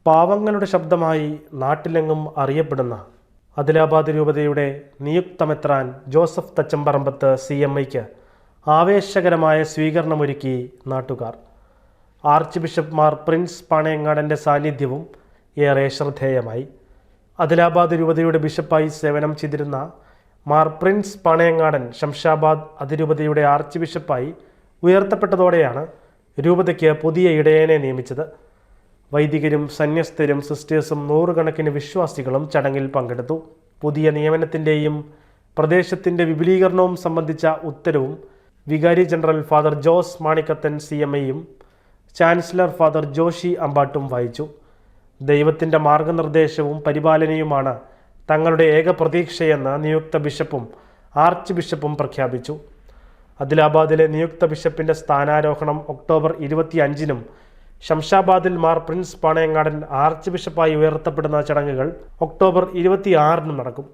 പാവങ്ങളുടെ ശബ്ദമായി നാട്ടിലെങ്ങും അറിയപ്പെടുന്ന അദിലാബാദ് രൂപതയുടെ നിയുക്തമെത്രാൻ ജോസഫ് തച്ചമ്പറമ്പത്ത് CMIക്ക് ആവേശകരമായ സ്വീകരണമൊരുക്കി നാട്ടുകാർ. ആർച്ച് ബിഷപ്പ് മാർ പ്രിൻസ് പാണയങ്ങാടൻ്റെ സാന്നിധ്യവും ഏറെ ശ്രദ്ധേയമായി. അദിലാബാദ് രൂപതയുടെ ബിഷപ്പായി സേവനം ചെയ്തിരുന്ന മാർ പ്രിൻസ് പാണയങ്ങാടൻ ശംഷാബാദ് അതിരൂപതയുടെ ആർച്ച് ബിഷപ്പായി ഉയർത്തപ്പെട്ടതോടെയാണ് രൂപതയ്ക്ക് പുതിയ ഇടയനെ നിയമിച്ചത്. വൈദികരും സന്യസ്തരും സിസ്റ്റേഴ്സും നൂറുകണക്കിന് വിശ്വാസികളും ചടങ്ങിൽ പങ്കെടുത്തു. പുതിയ നിയമനത്തിൻ്റെയും പ്രദേശത്തിൻ്റെ വിപുലീകരണവും സംബന്ധിച്ച ഉത്തരവും വികാരി ജനറൽ ഫാദർ ജോസ് മാണിക്കത്തൻ CMIയും ചാൻസലർ ഫാദർ ജോഷി അമ്പാട്ടും വായിച്ചു. ദൈവത്തിൻ്റെ മാർഗനിർദ്ദേശവും പരിപാലനയുമാണ് തങ്ങളുടെ ഏക പ്രതീക്ഷയെന്ന് നിയുക്ത ബിഷപ്പും ആർച്ച് ബിഷപ്പും പ്രഖ്യാപിച്ചു. അദിലാബാദിലെ നിയുക്ത ബിഷപ്പിൻ്റെ സ്ഥാനാരോഹണം ഒക്ടോബർ 25-നും ശംഷാബാദിൽ മാർ പ്രിൻസ് പാണയങ്ങാടൻ ആർച്ച് ബിഷപ്പായി ഉയർത്തപ്പെടുന്ന ചടങ്ങുകൾ ഒക്ടോബർ 26-നും നടക്കും.